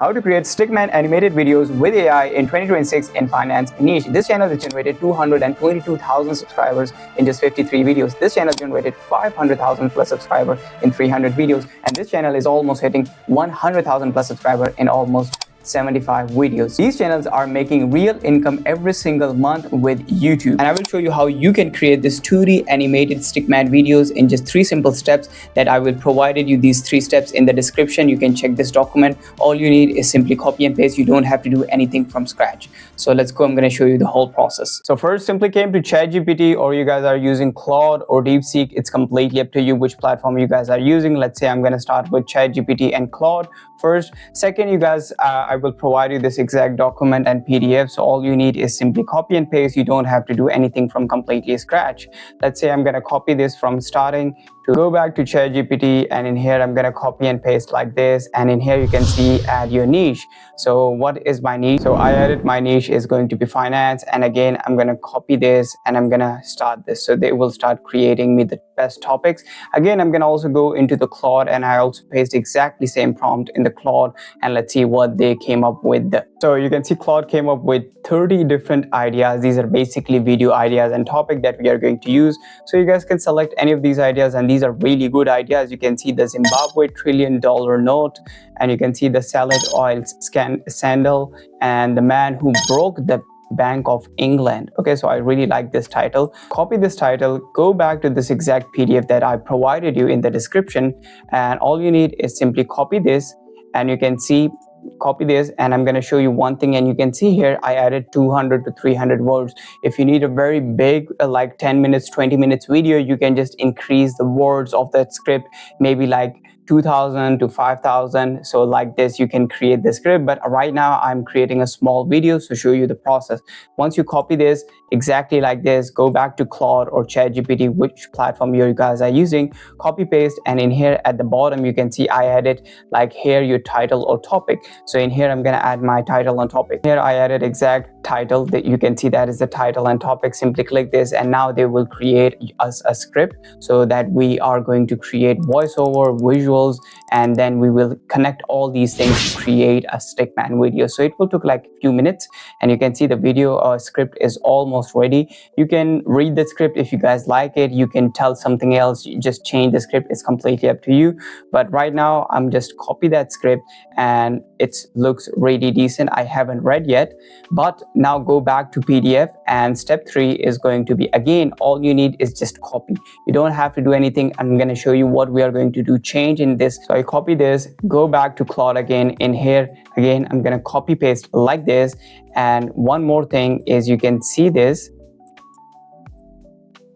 How to create Stickman animated videos with AI in 2026 in finance niche. This channel has generated 222,000 subscribers in just 53 videos. This channel generated 500,000 plus subscribers in 300 videos. And this channel is almost hitting 100,000 plus subscribers in almost 75 videos. These channels are making real income every single month with YouTube. And I will show you how you can create this 2D animated Stickman videos in just 3 simple steps that I will provided you these 3 steps in the description. You can check this document. All you need is simply copy and paste. You don't have to do anything from scratch. So let's go. I'm going to show you the whole process. So first, simply came to ChatGPT, or you guys are using Claude or DeepSeek. It's completely up to you which platform you guys are using. Let's say I'm going to start with ChatGPT and Claude first. Second, you guys, I will provide you this exact document and PDF. So all you need is simply copy and paste. You don't have to do anything from completely scratch. Let's say I'm going to copy this from starting to go back to ChatGPT, and in here I'm going to copy and paste like this, and in here you can see add your niche. So what is my niche? So I added my niche is going to be finance, and again I'm going to copy this and I'm going to start this, so they will start creating me the best topics. Again, I'm going to also go into the Claude and I also paste exactly same prompt in the Claude, and let's see what they came up with. So you can see Claude came up with 30 different ideas. These are basically video ideas and topic that we are going to use. So you guys can select any of these ideas, and these are really good ideas. You can see the Zimbabwe $1 trillion note, and you can see the salad oil scandal, and the man who broke the Bank of England. Okay, so I really like this title. Copy this title, go back to this exact PDF that I provided you in the description, and all you need is simply copy this, and you can see copy this, and I'm going to show you one thing, and you can see here I added 200 to 300 words. If you need a very big like 10 minutes 20 minutes video, you can just increase the words of that script, maybe like 2,000 to 5,000. So like this you can create the script, but right now I'm creating a small video to show you the process. Once you copy this exactly like this, go back to Claude or ChatGPT, which platform you guys are using, copy paste, and in here at the bottom you can see I added like here your title or topic. So in here I'm going to add my title and topic. Here I added exact title that you can see that is the title and topic. Simply click this, and now they will create us a script so that we are going to create voiceover, visuals, and then we will connect all these things to create a Stickman video. So it will take like a few minutes, and you can see the video script is almost ready. You can read the script if you guys like it. You can tell something else, you just change the script. It's completely up to you, but right now I'm just copy that script and it looks really decent. I haven't read yet, but now go back to PDF, and step 3 is going to be, again, all you need is just copy. You don't have to do anything. I'm going to show you what we are going to do change in this. So I copy this, go back to Claude again. In here again I'm going to copy paste like this, and one more thing is you can see this,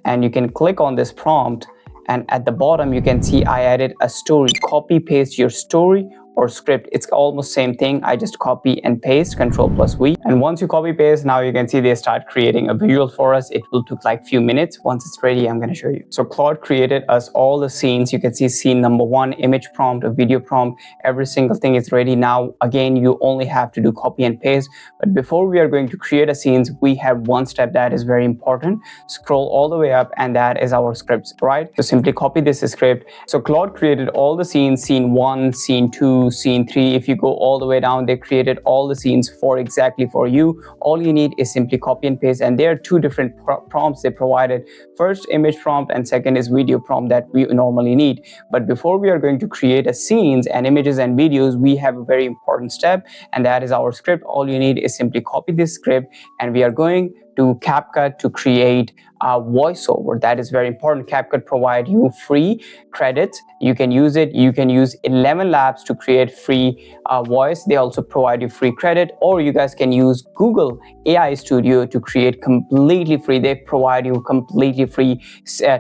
and you can click on this prompt, and at the bottom you can see I added a story. Copy paste your story or script. It's almost same thing. I just copy and paste, Ctrl+V, and once you copy paste, now you can see they start creating a visual for us. It will take like few minutes. Once it's ready, I'm going to show you. So Claude created us all the scenes. You can see scene number 1, image prompt, a video prompt, every single thing is ready. Now again, you only have to do copy and paste, but before we are going to create a scenes, we have one step that is very important. Scroll all the way up, and that is our scripts, right? So simply copy this script. So Claude created all the scenes, scene 1, scene 2, scene 3. If you go all the way down, they created all the scenes for exactly for you. All you need is simply copy and paste, and there are 2 different prompts they provided. First, image prompt, and second is video prompt that we normally need. But before we are going to create a scenes and images and videos, we have a very important step, and that is our script. All you need is simply copy this script, and we are going to CapCut to create a voiceover. That is very important. CapCut provide you free credits. You can use it. You can use 11 labs to create free voice. They also provide you free credit, or you guys can use Google AI Studio to create completely free. They provide you completely free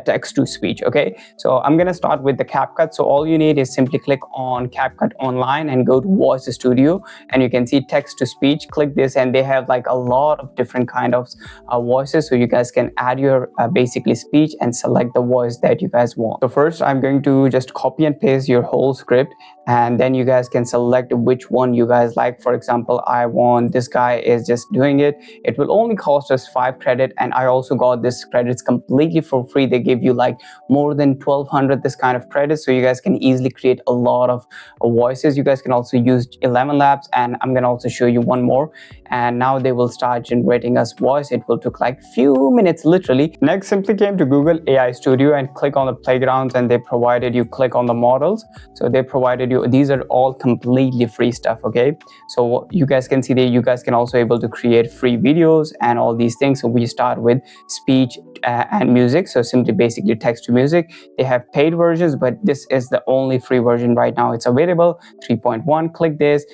text to speech. Okay, so I'm gonna start with the CapCut. So all you need is simply click on CapCut online and go to Voice Studio, and you can see text to speech. Click this, and they have like a lot of different kind of voices, so you guys can add your basically speech and select the voice that you guys want. So first I'm going to just copy and paste your whole script, and then you guys can select which one you guys like. For example, I want this guy is just doing it. It will only cost us 5 credit, and I also got this credits completely for free. They give you like more than 1200 this kind of credits, so you guys can easily create a lot of voices. You guys can also use 11 labs, and I'm gonna also show you one more, and now they will start generating us voice. It will took like few minutes literally. Next, simply came to Google AI Studio and click on the playgrounds, and they provided you click on the models. So they provided you, these are all completely free stuff. Okay, so you guys can see that you guys can also able to create free videos and all these things. So we start with speech and music, so simply basically text to music. They have paid versions, but this is the only free version right now. It's available 3.1. Click this,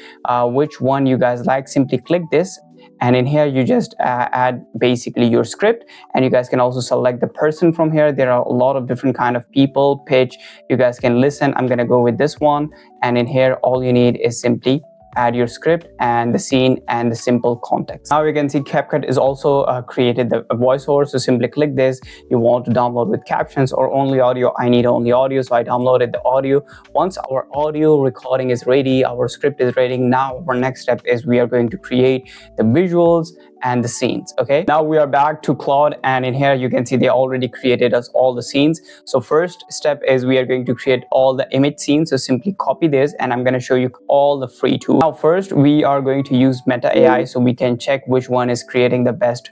which one you guys like, simply click this, and in here you just add basically your script, and you guys can also select the person from here. There are a lot of different kind of people, pitch, you guys can listen. I'm gonna go with this one, and in here all you need is simply add your script and the scene and the simple context. Now you can see CapCut is also created the voiceover, so simply click this. You want to download with captions or only audio. I need only audio, so I downloaded the audio. Once our audio recording is ready, our script is ready, now our next step is we are going to create the visuals and the scenes. Okay, now we are back to Claude, and in here you can see they already created us all the scenes. So first step is we are going to create all the image scenes, so simply copy this, and I'm going to show you all the free tools. Now first we are going to use Meta AI, so we can check which one is creating the best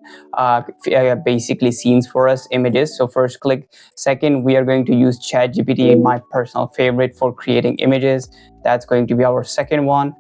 basically scenes for us, images. So first click. Second, we are going to use ChatGPT, my personal favorite, for creating images. That's going to be our second one.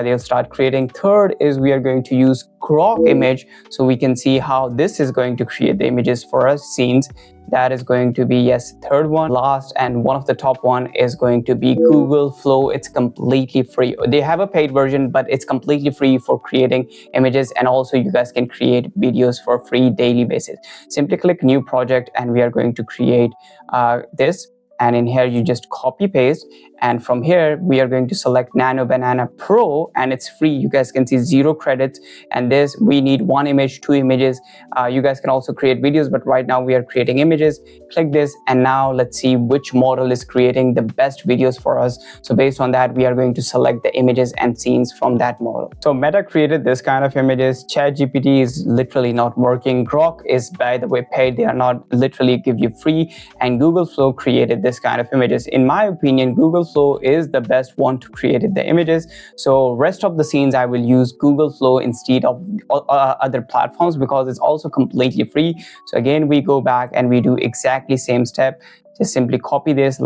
They'll start creating. Third is we are going to use Grok image, so we can see how this is going to create the images for us, scenes. That is going to be, yes, third one. Last and one of the top one is going to be Google Flow. It's completely free. They have a paid version, but it's completely free for creating images, and also you guys can create videos for free daily basis. Simply click new project, and we are going to create this. And in here you just copy paste, and from here we are going to select Nano Banana Pro, and it's free. You guys can see 0 credits, and this we need 1 image, 2 images. You guys can also create videos, but right now we are creating images. Click this, and now let's see which model is creating the best videos for us. So based on that, we are going to select the images and scenes from that model. So Meta created this kind of images. ChatGPT is literally not working. Grok is, by the way, paid. They are not literally give you free, and Google Flow created this kind of images. In my opinion, Google Flow is the best one to create the images. So rest of the scenes I will use Google Flow instead of other platforms, because it's also completely free. So again, we go back and we do exactly same step. Just simply copy this,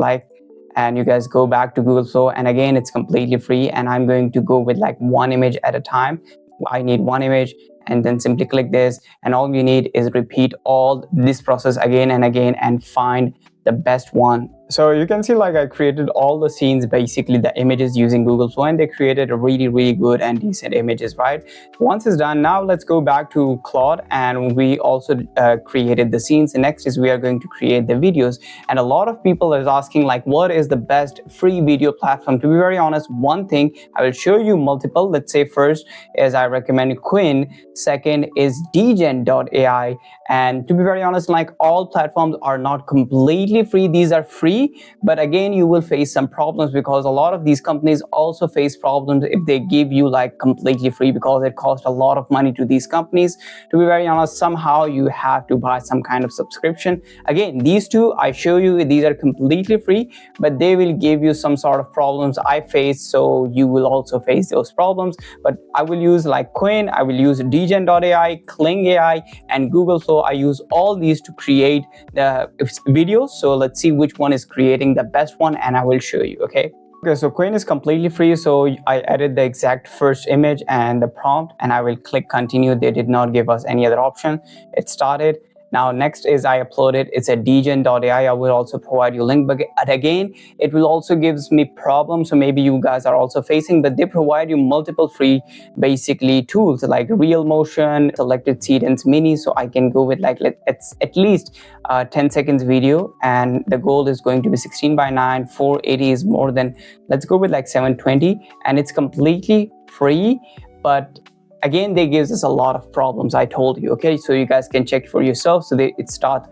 and you guys go back to Google Flow, and again it's completely free, and I'm going to go with like 1 image at a time. I need 1 image, and then simply click this, and all you need is repeat all this process again and again and find the best one. So you can see like I created all the scenes, basically the images, using Google Flow, and they created a really good and decent images, right? Once it's done, now let's go back to Claude, and we also created the scenes. Next is we are going to create the videos, and a lot of people is asking like, what is the best free video platform? To be very honest, one thing, I will show you multiple. Let's say first is I recommend Quinn, second is dgen.ai, and to be very honest, like all platforms are not completely free. These are free, but again you will face some problems, because a lot of these companies also face problems if they give you like completely free, because it costs a lot of money to these companies. To be very honest, somehow you have to buy some kind of subscription. Again, these two I show you, these are completely free, but they will give you some sort of problems I face, so you will also face those problems. But I will use like Quinn, I will use dgen.ai, Kling AI, and Google Flow. I use all these to create the videos. So let's see which one is creating the best one, and I will show you. Okay, so Quinn is completely free, so I added the exact first image and the prompt, and I will click continue. They did not give us any other option. It started. Now next is I uploaded, it's a dgen.ai. I will also provide you link, but again it will also gives me problems, so maybe you guys are also facing, but they provide you multiple free basically tools like real motion, selected sequence mini, so I can go with like it's at least 10 seconds video, and the goal is going to be 16:9. 480 is more than, let's go with like 720, and it's completely free. But again, they gives us a lot of problems, I told you. Okay, so you guys can check for yourself. So it start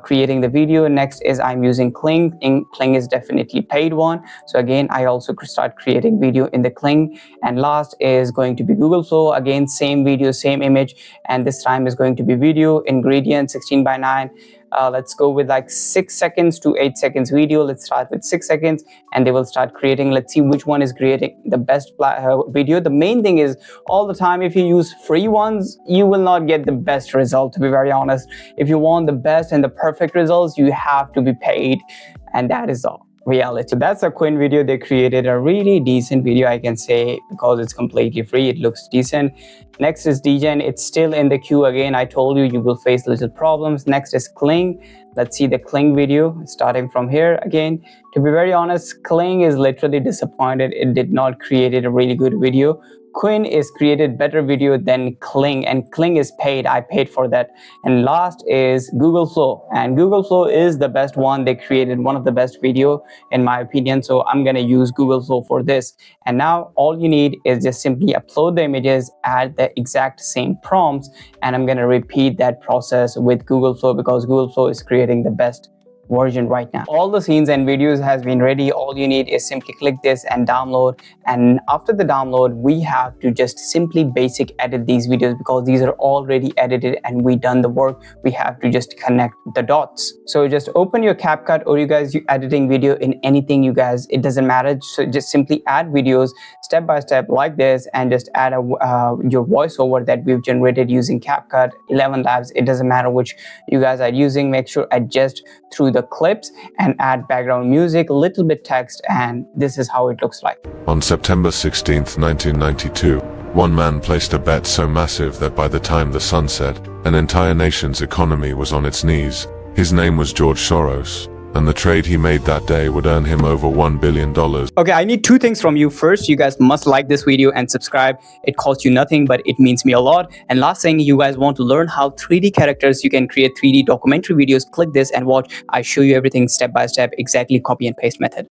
creating the video. Next is I'm using Kling. Kling is definitely paid one. So again, I also start creating video in the Kling. And last is going to be Google Flow. Again, same video, same image, and this time is going to be video ingredient 16:9. Let's go with like 6 seconds to 8 seconds video. Let's start with 6 seconds and they will start creating. Let's see which one is creating the best video. The main thing is, all the time, if you use free ones, you will not get the best result, to be very honest. If you want the best and the perfect results, you have to be paid, and that is all reality. So that's a Quinn video. They created a really decent video, I can say, because it's completely free. It looks decent. Next is Degen. It's still in the queue. Again, I told you, you will face little problems. Next is Kling. Let's see the Kling video starting from here. Again, to be very honest, Kling is literally disappointed. It did not create a really good video. Quinn is created better video than Kling, and Kling is paid. I paid for that. And last is Google Flow, and Google Flow is the best one. They created one of the best video in my opinion, so I'm gonna use Google Flow for this. And now all you need is just simply upload the images, add the exact same prompts, and I'm gonna repeat that process with Google Flow because Google Flow is creating the best version right now. All the scenes and videos has been ready. All you need is simply click this and download, and after the download we have to just simply basic edit these videos because these are already edited and we done the work. We have to just connect the dots. So just open your CapCut, or you guys editing video in anything, you guys, it doesn't matter. So just simply add videos step by step like this and just add your voiceover that we've generated using CapCut 11 Labs. It doesn't matter which you guys are using. Make sure adjust through the clips and add background music, a little bit text, and this is how it looks like. On September 16th, 1992, one man placed a bet so massive that by the time the sun set, an entire nation's economy was on its knees. His name was George Soros, and the trade he made that day would earn him over $1 billion. Okay, I need 2 things from you. First, you guys must like this video and subscribe. It costs you nothing, but it means me a lot. And last thing, you guys want to learn how 3D characters, you can create 3D documentary videos, click this and watch. I show you everything step by step, exactly copy and paste method.